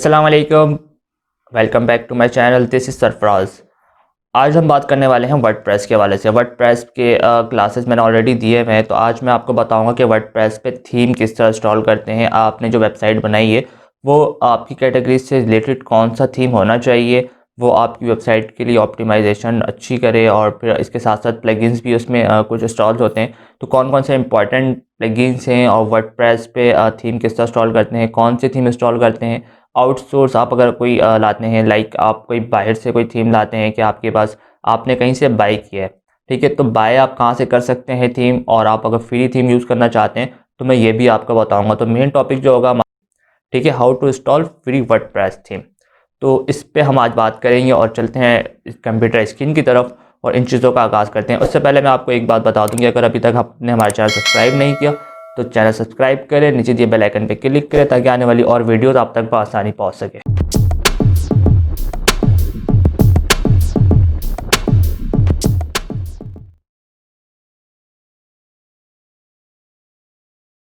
अस्सलाम वालेकुम। Welcome back to my channel. This is Sarfaraz. आज हम बात करने वाले हैं वर्डप्रेस के हवाले से। वर्डप्रेस के क्लासेस मैंने ऑलरेडी दिए हुए हैं, तो आज मैं आपको बताऊंगा कि वर्डप्रेस पे थीम किस तरह इंस्टॉल करते हैं। आपने जो वेबसाइट बनाई है वो आपकी कैटेगरी से रिलेटेड कौन सा थीम होना चाहिए, वो आपकी वेबसाइट के लिए ऑप्टिमाइजेशन अच्छी करे, और फिर इसके साथ साथ प्लगइन्स भी उसमें कुछ इंस्टॉल होते हैं। तो कौन कौन से इंपॉर्टेंट प्लगइन्स हैं और वर्डप्रेस पे थीम किस तरह इंस्टॉल करते हैं, कौन सी थीम इंस्टॉल करते हैं। आउटसोर्स आप अगर कोई लाते हैं, लाइक आप कोई बाहर से कोई थीम लाते हैं कि आपके पास आपने कहीं से बाय किया है, ठीक है, तो बाय आप कहाँ से कर सकते हैं थीम, और आप अगर फ्री थीम यूज़ करना चाहते हैं तो मैं ये भी आपको बताऊंगा। तो मेन टॉपिक जो होगा, ठीक है, how to install free WordPress theme. तो इस पे हम आज बात करेंगे और चलते हैं इस कंप्यूटर स्क्रीन की तरफ और इन चीज़ों का आगाज़ करते हैं। उससे पहले मैं आपको एक बात बता दूं कि अगर अभी तक आपने हमारा चैनल सब्सक्राइब नहीं किया तो चैनल सब्सक्राइब करें, नीचे दिए बेल आइकन पे क्लिक करें ताकि आने वाली और वीडियोस आप तक आसानी पहुंच सके।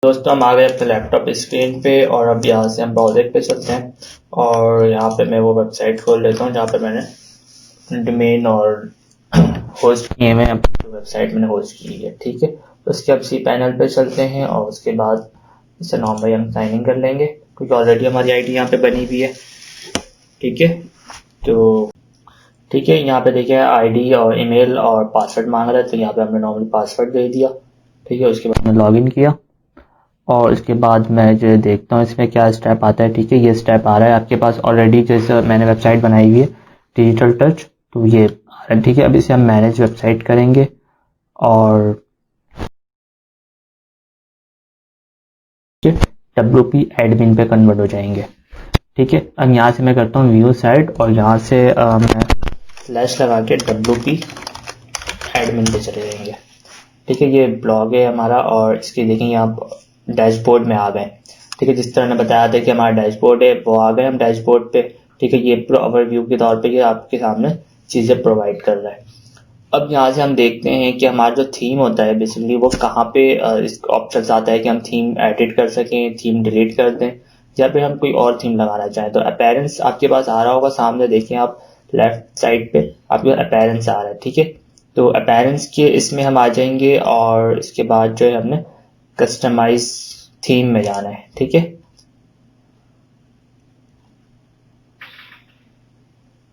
दोस्तों, हम आ गए अपने लैपटॉप स्क्रीन पे और अब यहाँ से हम ब्राउज़र पे चलते हैं और यहाँ पे मैं वो वेबसाइट खोल लेता हूँ जहाँ पे मैंने डोमेन और होस्ट किए हुए हैं, जो वेबसाइट मैंने होस्ट की है। ठीक है, तो उसके अब सी पैनल पे चलते हैं और उसके बाद इसे नॉर्मली हम साइन इन कर लेंगे क्योंकि ऑलरेडी हमारी आईडी यहाँ पे बनी हुई है। ठीक है, तो ठीक है, यहाँ पे देखिए आईडी और ईमेल और पासवर्ड मांग रहा है, तो यहाँ पे हमने नॉर्मली पासवर्ड दे दिया। ठीक है, उसके बाद मैं लॉगिन किया और उसके बाद मैं जो देखता हूँ इसमें क्या स्टेप आता है। ठीक है, ये स्टेप आ रहा है आपके पास ऑलरेडी, जैसे मैंने वेबसाइट बनाई हुई है डिजिटल टच, तो ये आ रहा है। ठीक है, अब इसे हम मैनेज वेबसाइट करेंगे और WP एडमिन पे कन्वर्ट हो जाएंगे। ठीक है, अब यहाँ से मैं करता हूँ व्यू साइट और यहाँ से मैं स्लैश लगा के WP एडमिन पे चले जाएंगे। ठीक है, ये ब्लॉग है हमारा और इसके देखेंगे आप डैशबोर्ड में आ गए। ठीक है, जिस तरह ने बताया था कि हमारा डैशबोर्ड है वो आ गए हम डैशबोर्ड पे। ठीक है, ये ओवरव्यू के तौर पे ये आपके सामने चीज़ें प्रोवाइड कर रहा है। अब यहाँ से हम देखते हैं कि हमारा जो थीम होता है बेसिकली वो कहाँ पे इस ऑप्शन आता है कि हम थीम एडिट कर सकें, थीम डिलीट कर दें, या फिर हम कोई और थीम लगाना चाहें। तो अपीयरेंस आपके पास आ रहा होगा सामने, देखिए आप लेफ्ट साइड पे आपके पास अपीयरेंस आ रहा है। ठीक है, तो अपीयरेंस के इसमें हम आ जाएंगे और इसके बाद जो है हमने कस्टमाइज थीम में जाना है। ठीक है,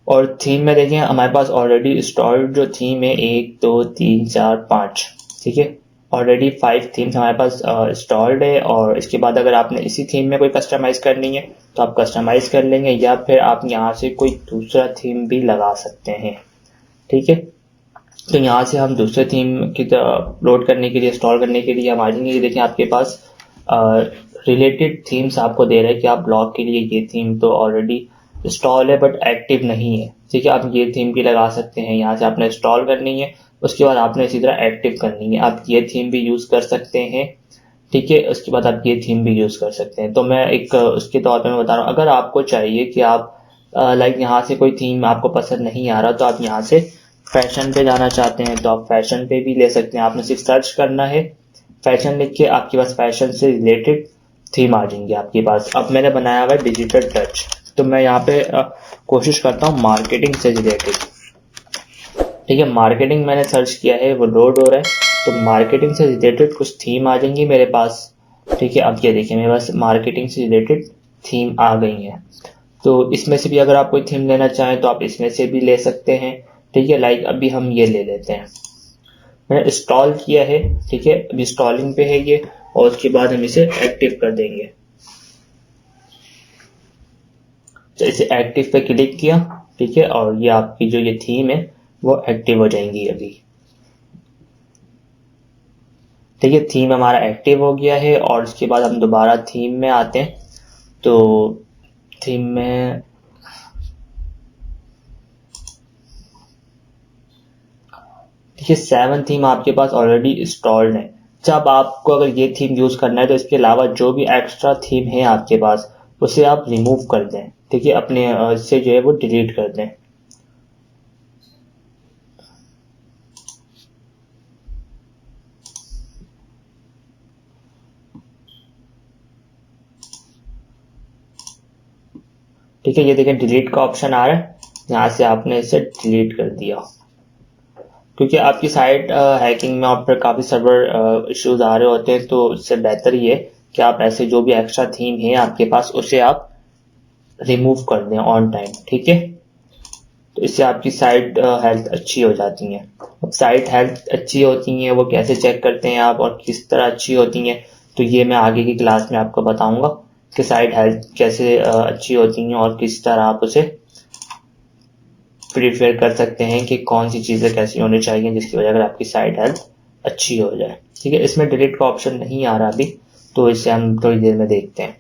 और थीम में देखें हमारे पास ऑलरेडी इंस्टॉल्ड जो थीम है 1 2 3 4 5। ठीक है, ऑलरेडी 5 थीम्स हमारे पास इंस्टॉल्ड है और इसके बाद अगर आपने इसी थीम में कोई कस्टमाइज करनी है तो आप कस्टमाइज कर लेंगे, या फिर आप यहाँ से कोई दूसरा थीम भी लगा सकते हैं। ठीक है, तो यहाँ से हम दूसरे थीम की अपलोड करने के लिए, इंस्टॉल करने के लिए हम आ जाएंगे। देखिए आपके पास रिलेटेड थीम्स आपको दे रहे हैं कि आप ब्लॉग के लिए ये थीम तो ऑलरेडी इंस्टॉल है बट एक्टिव नहीं है। ठीक है, आप ये थीम भी लगा सकते हैं। यहाँ से आपने इंस्टॉल करनी है, उसके बाद आपने इसी तरह एक्टिव करनी है। आप ये थीम भी यूज़ कर सकते हैं। ठीक है, उसके बाद आप ये थीम भी यूज़ कर सकते हैं। तो मैं एक उसके तौर पे मैं बता रहा हूँ, अगर आपको चाहिए कि आप लाइक यहाँ से कोई थीम आपको पसंद नहीं आ रहा तो आप यहाँ से फैशन पे जाना चाहते हैं तो आप फैशन पे भी ले सकते हैं। आपने सिर्फ सर्च करना है, फैशन लिख के आपके पास फैशन से रिलेटेड थीम आ जाएंगे आपके पास। अब मैंने बनाया हुआ है डिजिटल टच, तो मैं यहाँ पे कोशिश करता हूँ मार्केटिंग से रिलेटेड। ठीक है, मार्केटिंग मैंने सर्च किया है, वो लोड हो रहा है, तो मार्केटिंग से रिलेटेड कुछ थीम आ जाएंगी मेरे पास। ठीक है, अब ये देखिए मेरे पास मार्केटिंग से रिलेटेड थीम आ गई है। तो इसमें से भी अगर आप कोई थीम लेना चाहें तो आप इसमें से भी ले सकते हैं। ठीक है, लाइक अभी हम ये ले लेते हैं, मैंने इंस्टॉल किया है। ठीक है, अभी इंस्टॉलिंग पे है ये, और उसके बाद हम इसे एक्टिव कर देंगे। तो इसे एक्टिव पे क्लिक किया, ठीक है, और ये आपकी जो ये थीम है वो एक्टिव हो जाएंगी अभी। ठीक है, थीम हमारा एक्टिव हो गया है और उसके बाद हम दोबारा थीम में आते हैं। तो थीम में देखिए 7 थीम आपके पास ऑलरेडी इंस्टॉल्ड है। जब आपको अगर ये थीम यूज करना है तो इसके अलावा जो भी एक्स्ट्रा थीम है आपके पास उसे आप रिमूव कर दें। ठीक है, अपने से जो है वो डिलीट कर दें। ठीक है, ये देखें डिलीट का ऑप्शन आ रहा है, यहाँ से आपने इसे डिलीट कर दिया, क्योंकि आपकी साइट हैकिंग में आप पर काफ़ी सर्वर इश्यूज आ रहे होते हैं, तो इससे बेहतर ये कि आप ऐसे जो भी एक्स्ट्रा थीम है आपके पास उसे आप रिमूव कर दें ऑन टाइम। ठीक है, तो इससे आपकी साइट हेल्थ अच्छी हो जाती है। अब साइट हेल्थ अच्छी होती है वो कैसे चेक करते हैं आप और किस तरह अच्छी होती हैं, तो ये मैं आगे की क्लास में आपको बताऊंगा कि साइट हेल्थ कैसे अच्छी होती हैं और किस तरह आप उसे प्रिफेयर कर सकते हैं कि कौन सी चीज़ें कैसी होनी चाहिए जिसकी वजह से आपकी साइट हेल्थ अच्छी हो जाए। ठीक है, इसमें डिलीट का ऑप्शन नहीं आ रहा अभी, तो इसे हम थोड़ी देर में देखते हैं।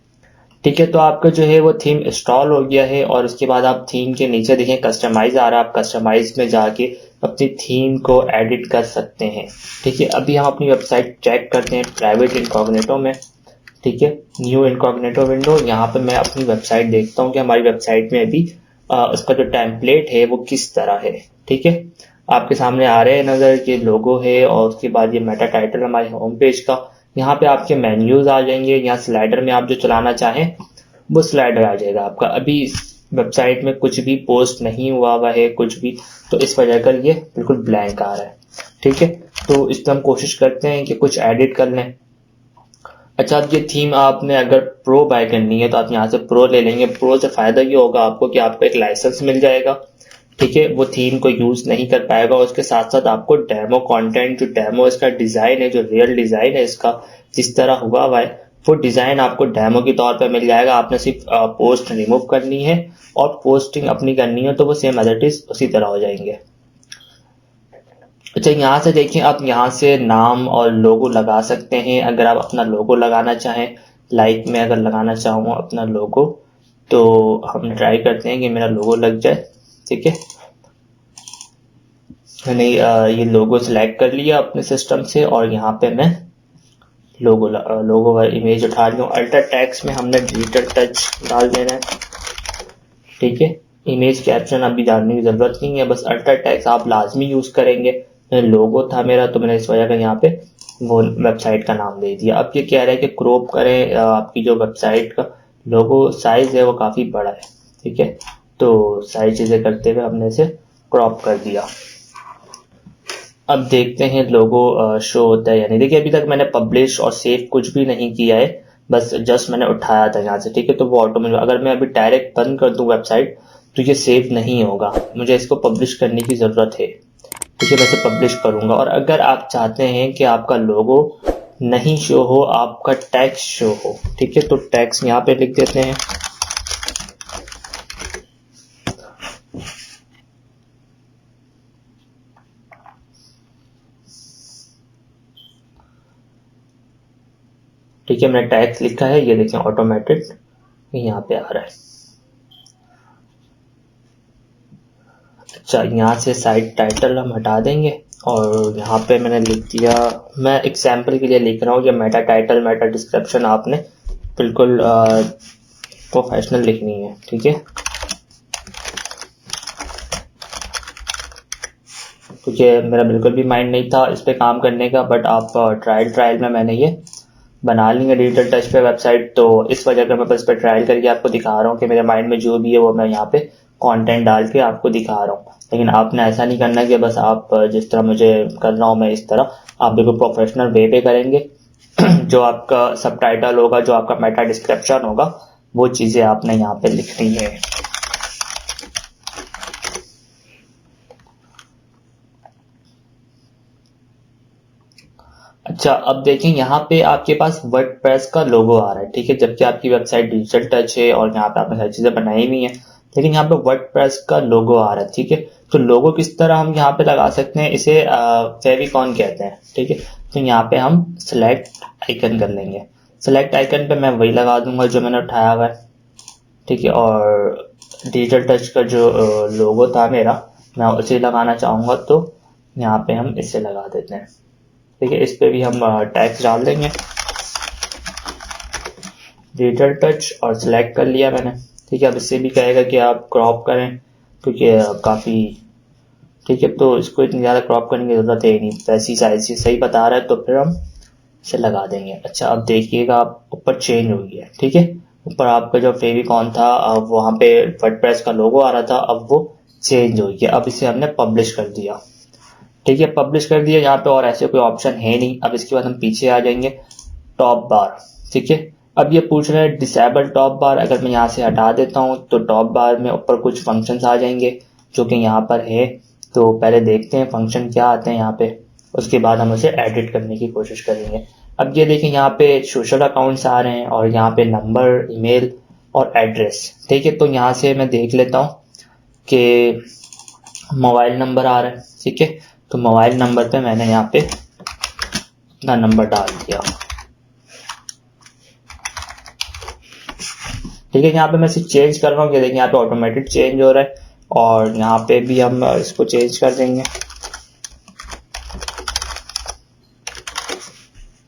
ठीक है, तो आपका जो है वो थीम इंस्टॉल हो गया है और उसके बाद आप थीम के नीचे देखें कस्टमाइज आ रहा है, आप कस्टमाइज में जाके अपनी थीम को एडिट कर सकते हैं। ठीक है, अभी हम अपनी वेबसाइट चेक करते हैं प्राइवेट इनकॉग्निटो में। ठीक है, न्यू इनकॉग्निटो विंडो, यहाँ पे मैं अपनी वेबसाइट देखता हूँ कि हमारी वेबसाइट में अभी उसका जो टेम्पलेट है वो किस तरह है। ठीक है, आपके सामने आ रहे हैं नज़र, ये लोगो है और उसके बाद ये मेटा टाइटल हमारे होम पेज का। यहाँ पे आपके मेन्यूज आ जाएंगे, यहाँ स्लाइडर में आप जो चलाना चाहें वो स्लाइडर आ जाएगा आपका। अभी इस वेबसाइट में कुछ भी पोस्ट नहीं हुआ है कुछ भी, तो इस वजह कर ये बिल्कुल ब्लैंक आ रहा है। ठीक है, तो इस पर हम कोशिश करते हैं कि कुछ एडिट कर लें। अच्छा, अब ये थीम आपने अगर प्रो बाय करनी है तो आप यहाँ से प्रो ले लेंगे। प्रो से फ़ायदा ये होगा आपको कि आपको एक लाइसेंस मिल जाएगा। ठीक है, वो थीम को यूज़ नहीं कर पाएगा, उसके साथ साथ आपको डेमो कंटेंट, जो डेमो इसका डिज़ाइन है, जो रियल डिज़ाइन है इसका जिस तरह हुआ है, वो डिज़ाइन आपको डेमो के तौर पे मिल जाएगा। आपने सिर्फ पोस्ट रिमूव करनी है और पोस्टिंग अपनी करनी है, तो वो सेम एज इट इज़ उसी तरह हो जाएंगे। अच्छा, यहाँ से देखिए, आप यहाँ से नाम और लोगो लगा सकते हैं। अगर आप अपना लोगो लगाना चाहें, लाइक मैं अगर लगाना चाहूँ अपना लोगो, तो हम ट्राई करते हैं कि मेरा लोगो लग जाए। ठीक है, मैंने ये लोगो सिलेक्ट कर लिया अपने सिस्टम से और यहाँ पे मैं लोगो वाली इमेज उठा रही हूँ। अल्टर टेक्स्ट में हमने डिजिटल टच डाल देना है। ठीक है, इमेज कैप्शन अभी डालने की ज़रूरत नहीं है, बस अल्टर टेक्स्ट आप लाजमी यूज़ करेंगे। लोगो था मेरा, तो मैंने इस वजह का यहाँ पे वो वेबसाइट का नाम दे दिया। अब ये कह रहा है कि क्रॉप करें, आपकी जो वेबसाइट का लोगो साइज़ है वो काफ़ी बड़ा है। ठीक है, तो सारी चीज़ें करते हुए हमने इसे क्रॉप कर दिया। अब देखते हैं लोगो शो होता है या नहीं। देखिए, अभी तक मैंने पब्लिश और सेव कुछ भी नहीं किया है, बस जस्ट मैंने उठाया था यहाँ से। ठीक है, तो वो ऑटोमेटिक, अगर मैं अभी डायरेक्ट बंद कर दूँ वेबसाइट तो ये सेव नहीं होगा, मुझे इसको पब्लिश करने की ज़रूरत है। ठीक है, वैसे पब्लिश करूँगा। और अगर आप चाहते हैं कि आपका लोगो नहीं शो हो, आपका टैक्स शो हो, ठीक है, तो टैक्स यहाँ पे लिख देते हैं। ठीक है, मैंने टैक्स लिखा है, ये देखें ऑटोमेटेड यहाँ पे आ रहा है। अच्छा, यहाँ से साइट टाइटल हम हटा देंगे और यहाँ पे मैंने लिख दिया, मैं एग्जाम्पल के लिए लिख रहा हूँ कि मेटा टाइटल मेटा डिस्क्रिप्शन आपने बिल्कुल प्रोफेशनल लिखनी है। ठीक है, क्योंकि मेरा बिल्कुल भी माइंड नहीं था इस पे काम करने का, बट आप ट्रायल में मैंने ये बना ली है डिजिटल टच पे वेबसाइट, तो इस वजह से मैं बस पे ट्रायल करके आपको दिखा रहा हूँ कि मेरे माइंड में जो भी है वो मैं यहाँ पे कंटेंट डाल के आपको दिखा रहा हूँ। लेकिन आपने ऐसा नहीं करना कि बस आप जिस तरह मुझे कर रहा हूँ मैं इस तरह, आप बिल्कुल प्रोफेशनल वे पे करेंगे। जो आपका सबटाइटल होगा, जो आपका मेटा डिस्क्रिप्शन होगा, वो चीज़ें आपने यहाँ पे लिखनी है। अच्छा, अब देखें यहाँ पे आपके पास वर्डप्रेस का लोगो आ रहा है। ठीक है, जबकि आपकी वेबसाइट डिजिटल टच है और यहाँ पे आपने सारी चीज़ें बनाई हुई हैं, लेकिन यहाँ पे वर्डप्रेस का लोगो आ रहा है। ठीक है, तो लोगो किस तरह हम यहाँ पे लगा सकते हैं, इसे फेविकॉन कहते हैं। ठीक है, तो यहाँ पे हम सेलेक्ट आइकन कर लेंगे। सेलेक्ट आइकन पे मैं वही लगा दूंगा जो मैंने उठाया हुआ है। ठीक है, और डिजिटल टच का जो लोगो था मेरा, मैं उसे लगाना चाहूँगा, तो यहाँ पे हम इसे लगा देते हैं। ठीक है, इस पे भी हम टैक्स डाल देंगे डिजिटल टच और सिलेक्ट कर लिया मैंने। ठीक है, अब इससे भी कहेगा कि आप क्रॉप करें, क्योंकि काफ़ी, ठीक है, तो इसको इतनी ज़्यादा क्रॉप करने की ज़रूरत है नहीं, वैसी साइज सही बता रहा है, तो फिर हम इसे लगा देंगे। अच्छा, अब देखिएगा आप ऊपर चेंज हो गया है। ठीक है, ऊपर आपका जो फेविकॉन था अब वहाँ पे वर्डप्रेस का लोगो आ रहा था, अब वो चेंज हो गया। अब इसे हमने पब्लिश कर दिया, ठीक है, पब्लिश कर दिया। यहाँ पे और ऐसे कोई ऑप्शन है नहीं। अब इसके बाद हम पीछे आ जाएंगे, टॉप बार, ठीक है। अब ये पूछ रहा है डिसेबल टॉप बार। अगर मैं यहाँ से हटा देता हूँ तो टॉप बार में ऊपर कुछ फंक्शंस आ जाएंगे जो कि यहाँ पर है। तो पहले देखते हैं फंक्शन क्या आते हैं यहाँ पे, उसके बाद हम उसे एडिट करने की कोशिश करेंगे। अब ये देखें यहाँ पे सोशल अकाउंट्स आ रहे हैं और यहाँ पे नंबर, ईमेल और एड्रेस, ठीक है। तो यहाँ से मैं देख लेता हूँ कि मोबाइल नंबर आ रहा है, ठीक है। तो मोबाइल नंबर पे मैंने यहाँ पे अपना नंबर डाल दिया, ठीक है। यहाँ पे मैं सिर्फ चेंज कर रहा हूँ, ये देखिए यहाँ पे ऑटोमेटिक चेंज हो रहा है और यहाँ पे भी हम इसको चेंज कर देंगे,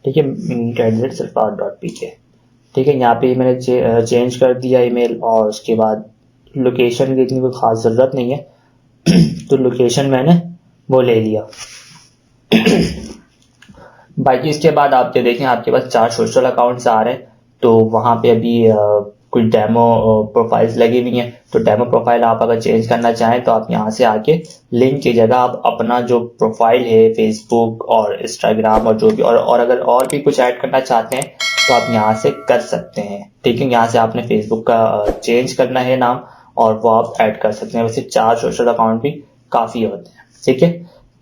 ठीक है। @सरफराज.pk, ठीक है। यहाँ पे मैंने चेंज कर दिया ईमेल और उसके बाद लोकेशन की इतनी कोई खास ज़रूरत नहीं है तो लोकेशन मैंने वो ले लिया। बाकी इसके बाद आप ये देखें आपके पास 4 सोशल अकाउंट्स आ रहे हैं। तो वहाँ पे अभी कुछ डेमो प्रोफाइल्स लगी हुई हैं। तो डेमो प्रोफाइल आप अगर चेंज करना चाहें तो आप यहाँ से आके लिंक की जगह आप अपना जो प्रोफाइल है फेसबुक और इंस्टाग्राम और जो भी और अगर और भी कुछ ऐड करना चाहते हैं तो आप यहाँ से कर सकते हैं, ठीक है। यहाँ से आपने फेसबुक का चेंज करना है नाम और वो आप ऐड कर सकते हैं। वैसे 4 सोशल अकाउंट भी काफ़ी होते हैं, ठीक है।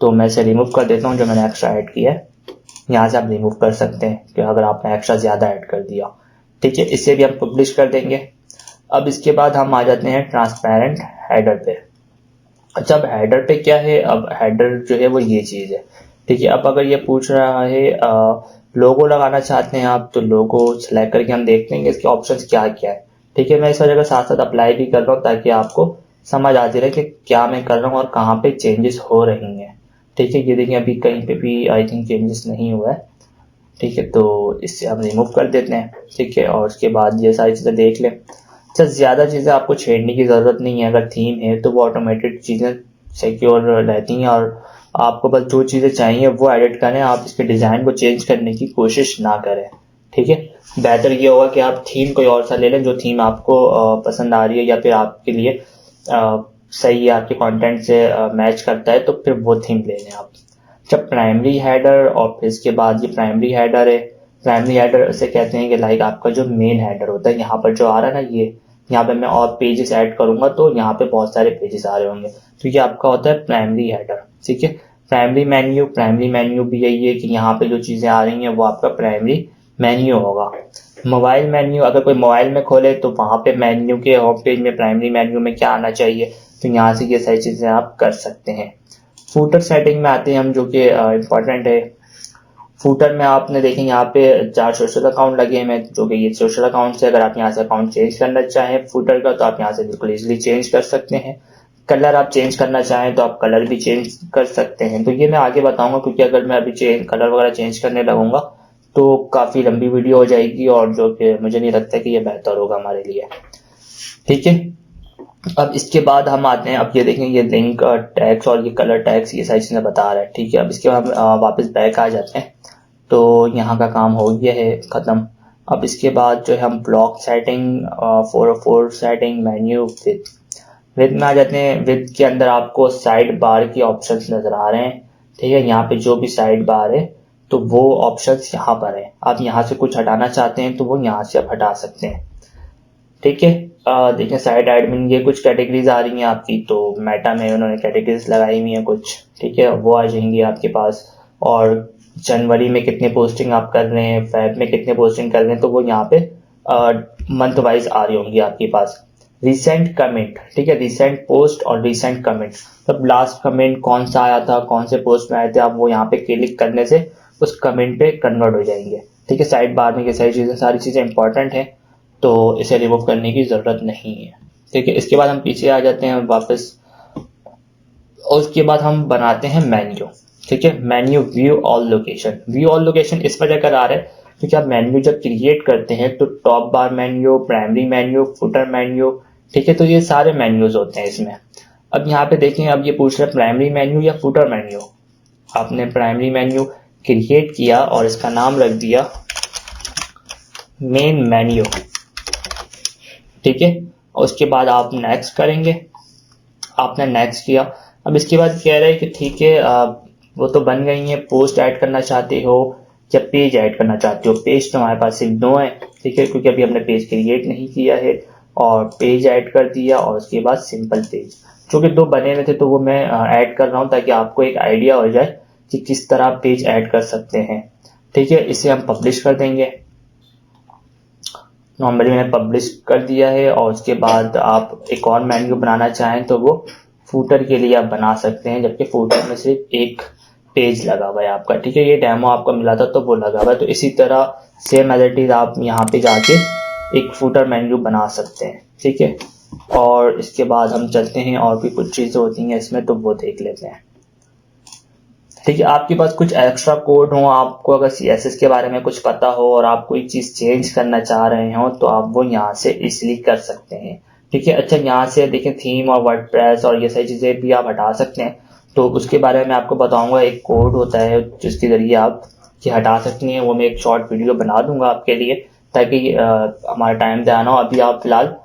तो मैं इसे रिमूव कर देता हूँ जो मैंने एक्स्ट्रा ऐड किया है। यहाँ से आप रिमूव कर सकते हैं कि अगर आपने एक्स्ट्रा ज़्यादा ऐड कर दिया, ठीक है। इसे भी हम पब्लिश कर देंगे। अब इसके बाद हम आ जाते हैं ट्रांसपेरेंट हेडर पे। अच्छा, अब हेडर पे क्या है, अब हेडर जो है वो ये चीज़ है, ठीक है। अब अगर ये पूछ रहा है लोगो लगाना चाहते हैं आप, तो लोगो सेलेक्ट करके हम देखते हैं कि इसके ऑप्शंस क्या क्या है, ठीक है। मैं इस वजह के साथ साथ अप्लाई भी कर रहा हूँ ताकि आपको समझ आती रहे कि क्या मैं कर रहा हूँ और कहाँ पे चेंजेस हो रही हैं, ठीक है। ये देखिए अभी कहीं पे भी आई थिंक चेंजेस नहीं हुआ है, ठीक है। तो इससे हम रिमूव कर देते हैं, ठीक है। और उसके बाद ये सारी चीज़ें देख लें। अच्छा, ज़्यादा चीज़ें आपको छेड़ने की ज़रूरत नहीं है। अगर थीम है तो वो ऑटोमेटेड चीज़ें सिक्योर रहती हैं और आपको बस जो चीज़ें चाहिए वो एडिट करें, आप इसके डिज़ाइन को चेंज करने की कोशिश ना करें, ठीक है। बेहतर ये होगा कि आप थीम कोई और सा ले लें जो थीम आपको पसंद आ रही है या फिर आपके लिए सही है, आपके कंटेंट से मैच करता है, तो फिर वो थीम ले लें आप। जब प्राइमरी हेडर और फिर इसके बाद ये प्राइमरी हेडर है। प्राइमरी हेडर से कहते हैं कि लाइक आपका जो मेन हेडर होता है, यहाँ पर जो आ रहा है ना, ये यहाँ पे मैं और पेजेस ऐड करूंगा तो यहाँ पे बहुत सारे पेजेस आ रहे होंगे, तो ये आपका होता है प्राइमरी हेडर, ठीक है। प्राइमरी मेन्यू भी यही है कि यहाँ पे जो चीज़ें आ रही हैं वो आपका प्राइमरी मेन्यू होगा। मोबाइल मेन्यू, अगर कोई मोबाइल में खोले तो वहाँ पे मेन्यू के होम पेज में प्राइमरी मेन्यू में क्या आना चाहिए, तो यहाँ से ये सारी चीज़ें आप कर सकते हैं। फूटर सेटिंग में आते हैं हम, जो कि इम्पोर्टेंट है। फूटर में आपने देखें यहाँ पे 4 सोशल अकाउंट लगे हैं, जो कि ये सोशल अकाउंट से अगर आप यहाँ से अकाउंट चेंज करना चाहें फूटर का तो आप यहाँ से बिल्कुल इजीली चेंज कर सकते हैं। कलर आप चेंज करना चाहें तो आप कलर भी चेंज कर सकते हैं। तो ये मैं आगे बताऊंगा क्योंकि अगर मैं अभी कलर वगैरह चेंज करने लगूंगा तो काफ़ी लंबी वीडियो हो जाएगी और जो कि मुझे नहीं लगता कि ये बेहतर होगा हमारे लिए, ठीक है। अब इसके बाद हम आते हैं, अब ये देखें ये लिंक टैग्स और ये कलर टैग्स ये सारी चीज़ें बता रहा है, ठीक है। अब इसके बाद हम वापस बैक आ जाते हैं। तो यहाँ का काम हो गया है ख़त्म। अब इसके बाद जो है हम block setting 404 setting menu with में आ जाते हैं। विद के अंदर आपको साइड बार की ऑप्शंस नज़र आ रहे हैं, ठीक है। यहाँ पे जो भी साइड बार है तो वो ऑप्शंस यहाँ पर है। आप यहाँ से कुछ हटाना चाहते हैं तो वो यहाँ से आप हटा सकते हैं, ठीक है। देखिए साइड एडमिन ये कुछ कैटेगरीज आ रही हैं आपकी, तो मेटा में उन्होंने कैटेगरीज लगाई हुई हैं कुछ, ठीक है, वो आ जाएंगी आपके पास। और जनवरी में कितने पोस्टिंग आप कर रहे हैं, फेब में कितने पोस्टिंग कर रहे हैं, तो वो यहाँ पे मंथ वाइज आ रही होंगी आपके पास। रिसेंट कमेंट, ठीक है, रिसेंट पोस्ट और रिसेंट कमेंट, तब लास्ट कमेंट कौन सा आया था, कौन से पोस्ट में आए थे, आप वो यहाँ पे क्लिक करने से उस कमेंट पे कन्वर्ट हो जाएंगे, ठीक है। साइड बार में ये सारी चीज़ें इंपॉर्टेंट हैं तो इसे रिमूव करने की ज़रूरत नहीं है, ठीक है। इसके बाद हम पीछे आ जाते हैं वापस और उसके बाद हम बनाते हैं मेन्यू, ठीक है। मेन्यू व्यू ऑल लोकेशन इस वजह कर आ रहा है क्योंकि आप मेन्यू जब क्रिएट करते हैं तो टॉप बार menu, primary menu, footer menu, ठीक है, तो ये सारे मेन्यूज होते हैं इसमें। अब यहाँ पे देखें, अब ये पूछ रहा है प्राइमरी मेन्यू या फुटर मेन्यू। आपने प्राइमरी मेन्यू क्रिएट किया और इसका नाम रख दिया मेन मेन्यू, ठीक है। और उसके बाद आप नेक्स्ट करेंगे, आपने नेक्स्ट किया। अब इसके बाद कह रहे हैं कि ठीक है वो तो बन गई है, पोस्ट ऐड करना चाहते हो या पेज ऐड करना चाहते हो। पेज तो हमारे पास सिर्फ 2 है, ठीक है, क्योंकि अभी हमने पेज क्रिएट नहीं किया है। और पेज ऐड कर दिया और उसके बाद सिंपल पेज, जो कि 2 बने हुए थे तो वो मैं ऐड कर रहा हूँ ताकि आपको एक आइडिया हो जाए कि किस तरह पेज ऐड कर सकते हैं। ठीक है, इसे हम पब्लिश कर देंगे। नॉर्मली मैंने पब्लिश कर दिया है। और उसके बाद आप एक और मेन्यू बनाना चाहें तो वो फूटर के लिए आप बना सकते हैं, जबकि फूटर में सिर्फ एक पेज लगा हुआ है आपका। ठीक है, ये डेमो आपको मिला था तो वो लगा हुआ है। तो इसी तरह सेम एज इट इज आप यहाँ पे जाके एक फूटर मेन्यू बना सकते हैं। ठीक है, और इसके बाद हम चलते हैं, और भी कुछ चीज़ें होती हैं इसमें तो वो देख लेते हैं। ठीक है, आपके पास कुछ एक्स्ट्रा कोड हो, आपको अगर CSS के बारे में कुछ पता हो और आप कोई चीज़ चेंज करना चाह रहे हो तो आप वो यहाँ से इजीली कर सकते हैं। ठीक है, अच्छा यहाँ से देखिए थीम और वर्डप्रेस और ये सारी चीज़ें भी आप हटा सकते हैं। तो उसके बारे में आपको बताऊंगा, एक कोड होता है जिसके ज़रिए आप ये हटा सकते हैं। वो मैं एक शॉर्ट वीडियो बना दूंगा आपके लिए, ताकि हमारा टाइम ज़्यादा ना हो। अभी आप फिलहाल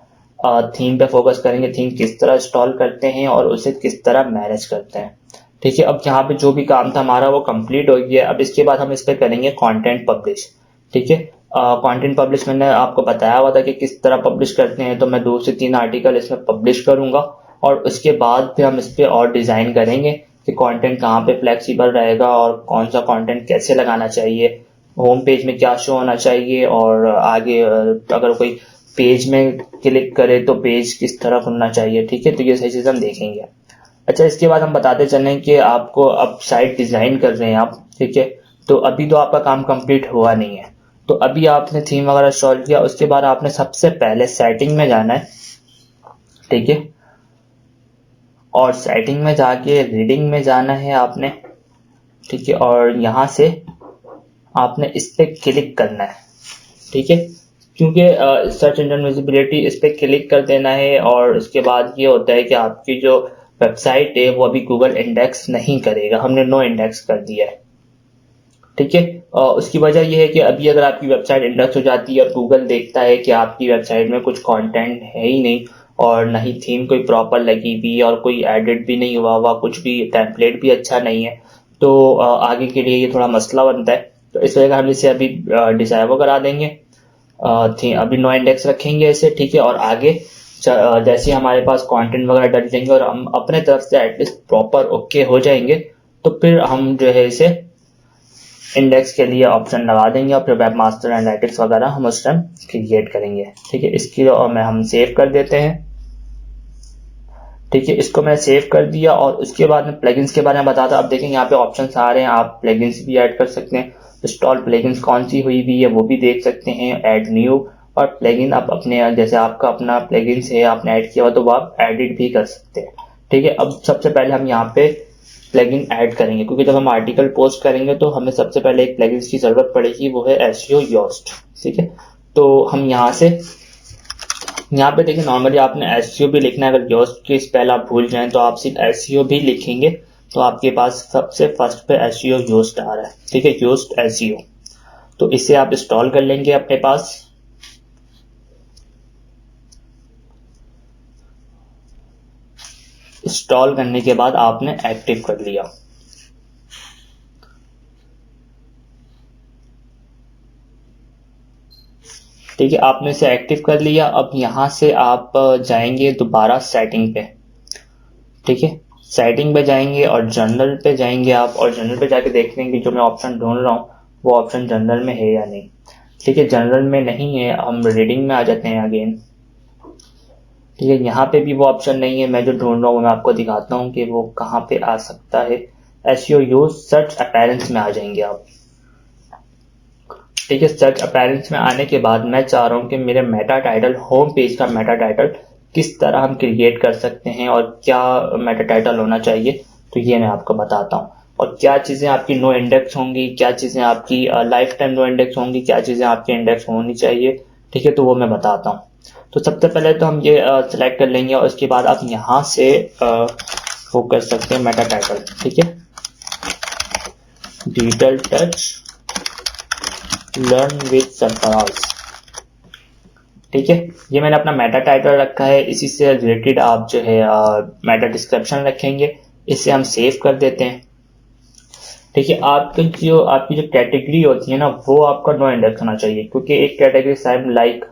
थीम पे फोकस करेंगे, थीम किस तरह इंस्टॉल करते हैं और उसे किस तरह मैनेज करते हैं। ठीक है, अब यहाँ पे जो भी काम था हमारा वो कंप्लीट हो गया। अब इसके बाद हम इस पर करेंगे कंटेंट पब्लिश। ठीक है, कंटेंट पब्लिश मैंने आपको बताया हुआ था कि किस तरह पब्लिश करते हैं। तो मैं 2 से 3 आर्टिकल इसमें पब्लिश करूंगा और उसके बाद फिर हम इस पर और डिज़ाइन करेंगे कि कंटेंट कहाँ पे फ्लेक्सिबल रहेगा और कौन सा कंटेंट कैसे लगाना चाहिए, होम पेज में क्या शो होना चाहिए, और आगे अगर कोई पेज में क्लिक करे तो पेज किस तरह खुलना चाहिए। ठीक है, तो ये सही चीज़ हम देखेंगे। अच्छा, इसके बाद हम बताते चलें कि आपको अब साइट डिज़ाइन कर रहे हैं आप। ठीक है, तो अभी तो आपका काम कंप्लीट हुआ नहीं है। तो अभी आपने थीम वगैरह इंस्टॉल किया, उसके बाद आपने सबसे पहले सेटिंग में जाना है। ठीक है, और सेटिंग में जाके रीडिंग में जाना है आपने। ठीक है, और यहाँ से आपने इस पर क्लिक करना है। ठीक है, क्योंकि सर्च इंजन विजिबिलिटी, इस पर क्लिक कर देना है। और उसके बाद ये होता है कि आपकी जो वेबसाइट है वो अभी गूगल इंडेक्स नहीं करेगा, हमने नो इंडेक्स कर दिया है। ठीक है, उसकी वजह यह है कि अभी अगर आपकी वेबसाइट इंडेक्स हो जाती है और गूगल देखता है कि आपकी वेबसाइट में कुछ कंटेंट है ही नहीं और ना ही थीम कोई प्रॉपर लगी हुई और कोई एडिट भी नहीं हुआ, कुछ भी टेम्पलेट भी अच्छा नहीं है, तो आगे के लिए ये थोड़ा मसला बनता है। तो इस वजह हम इसे अभी डिसेबल करा देंगे, अभी नो इंडेक्स रखेंगे इसे। ठीक है, और आगे जैसे हमारे पास कंटेंट वगैरह डल जाएंगे और हम अपने तरफ से एटलीस्ट प्रॉपर ओके हो जाएंगे तो फिर हम जो है इसे इंडेक्स के लिए ऑप्शन लगा देंगे और फिर वेब मास्टर एनालिटिक्स वगैरह हम उस टाइम क्रिएट करेंगे। ठीक है, इसकी और में हम सेव कर देते हैं। ठीक है, इसको मैंने सेव कर दिया और उसके बाद में प्लगइन्स के बारे में बताता। अब देखें यहाँ पे ऑप्शंस आ रहे हैं, आप प्लगइन्स भी ऐड कर सकते हैं। इंस्टॉल प्लगइन्स कौन सी हुई हुई है वो भी देख सकते हैं, ऐड न्यू, और प्लगइन आप अपने जैसे आपका अपना प्लगइन्स है आपने ऐड किया हुआ तो वो आप एडिट भी कर सकते हैं। ठीक है, अब सबसे पहले हम यहाँ पे प्लगइन ऐड करेंगे, क्योंकि जब हम आर्टिकल पोस्ट करेंगे तो हमें सबसे पहले एक प्लगइन की जरूरत पड़ेगी, वो है SEO योस्ट। ठीक है, तो हम यहाँ पे देखिए नॉर्मली आपने SEO भी लिखना है। अगर योस्ट की स्पेल आप भूल जाएं तो आप सिर्फ SEO भी लिखेंगे तो आपके पास सबसे फर्स्ट पे SEO योस्ट आ रहा है। ठीक है, योस्ट SEO, तो इसे आप इंस्टॉल कर लेंगे अपने पास। इंस्टॉल करने के बाद आपने एक्टिव कर लिया। ठीक है, आपने इसे एक्टिव कर लिया। अब यहाँ से आप जाएंगे दोबारा सेटिंग पे। ठीक है, सेटिंग पे जाएंगे और जनरल पे जाएंगे आप, और जनरल पे जाके देख लेंगे जो मैं ऑप्शन ढूंढ रहा हूँ वो ऑप्शन जनरल में है या नहीं। ठीक है, जनरल में नहीं है, हम रीडिंग में आ जाते हैं अगेन। ठीक है, यहाँ पे भी वो ऑप्शन नहीं है, मैं जो ढूंढ रहा हूँ मैं आपको दिखाता हूँ कि वो कहाँ पे आ सकता है। SEO यूज सर्च अपीयरेंस में आ जाएंगे आप। ठीक है, सर्च अपीयरेंस में आने के बाद मैं चाह रहा हूँ कि मेरे मेटा टाइटल, होम पेज का मेटा टाइटल किस तरह हम क्रिएट कर सकते हैं और क्या मेटा टाइटल होना चाहिए, तो ये मैं आपको बताता हूँ। और क्या चीज़ें आपकी नो इंडेक्स होंगी, क्या चीज़ें आपकी लाइफ टाइम नो इंडेक्स होंगी, क्या चीज़ें आपकी इंडेक्स होनी चाहिए। ठीक है, तो वो मैं बताता हूँ। तो सबसे पहले तो हम ये सिलेक्ट कर लेंगे और उसके बाद आप यहाँ से वो कर सकते हैं मेटा टाइटल। ठीक है, digital touch learn with Sarfaraz. ठीक है, ये मैंने अपना मेटा टाइटल रखा है, इसी से रिलेटेड आप जो है मेटा डिस्क्रिप्शन रखेंगे, इससे हम सेव कर देते हैं। ठीक है, आपकी जो कैटेगरी होती है ना, वो आपका नो इंडेक्स होना चाहिए, क्योंकि एक कैटेगरी साइड लाइक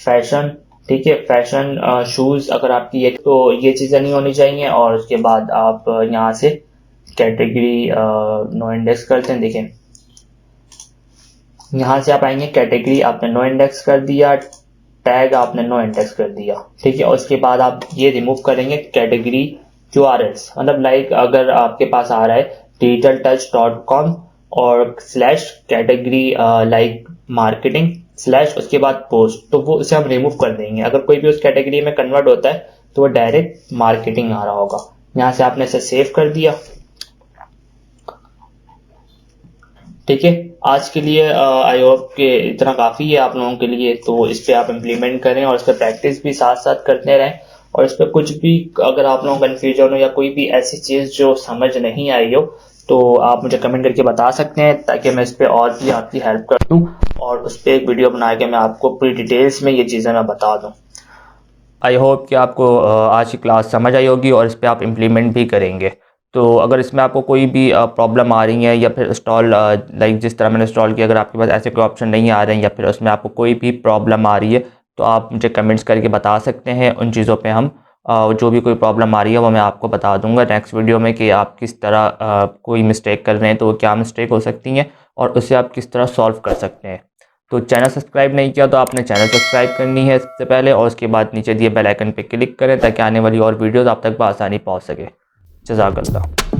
फैशन, ठीक है, फैशन शूज अगर आपकी है तो ये चीज़ें नहीं होनी चाहिए। और उसके बाद आप यहाँ से कैटेगरी नो इंडेक्स करते हैं। देखें, यहाँ से आप आएंगे, कैटेगरी आपने नो इंडेक्स कर दिया, टैग आपने नो इंडेक्स कर दिया, ठीक है। और उसके बाद आप ये रिमूव करेंगे कैटेगरी URLs, मतलब लाइक अगर आपके पास आ रहा है digitaltouch.com और slash category like marketing slash उसके बाद पोस्ट, तो वो उसे हम रिमूव कर देंगे। अगर कोई भी उस कैटेगरी में कन्वर्ट होता है तो वो डायरेक्ट मार्केटिंग आ रहा होगा। यहाँ से आपने इसे सेव कर दिया, ठीक है। आज के लिए आई होप कि इतना काफ़ी है आप लोगों के लिए, तो इस पर आप इम्प्लीमेंट करें और इस पर प्रैक्टिस भी साथ साथ करते रहें। और इस पर कुछ भी अगर आप लोगों को कन्फ्यूजन हो या कोई भी ऐसी चीज़ जो समझ नहीं आई हो, तो आप मुझे कमेंट करके बता सकते हैं, ताकि मैं इस पर और भी आपकी हेल्प कर दूँ और उस पर एक वीडियो बना के मैं आपको पूरी डिटेल्स में ये चीज़ें मैं बता दूँ। आई होप कि आपको आज की क्लास समझ आई होगी और इस पर आप इम्प्लीमेंट भी करेंगे। तो अगर इसमें आपको कोई भी प्रॉब्लम आ रही है या फिर इंस्टॉल लाइक जिस तरह मैंने इंस्टॉल किया, अगर आपके पास ऐसे कोई ऑप्शन नहीं आ रहे हैं या फिर उसमें आपको कोई भी प्रॉब्लम आ रही है, तो आप मुझे कमेंट्स करके बता सकते हैं। उन चीज़ों पे हम जो भी कोई प्रॉब्लम आ रही है वो मैं आपको बता दूंगा नेक्स्ट वीडियो में, कि आप किस तरह कोई मिस्टेक कर रहे हैं तो वो क्या मिस्टेक हो सकती हैं और उसे आप किस तरह सॉल्व कर सकते हैं। तो चैनल सब्सक्राइब नहीं किया तो आपने चैनल सब्सक्राइब करनी है सबसे पहले, और उसके बाद नीचे दिए बेल आइकन पे क्लिक करें ताकि आने वाली और वीडियोस आप तक बआसानी पहुंच सके। जज़ाकल्लाह।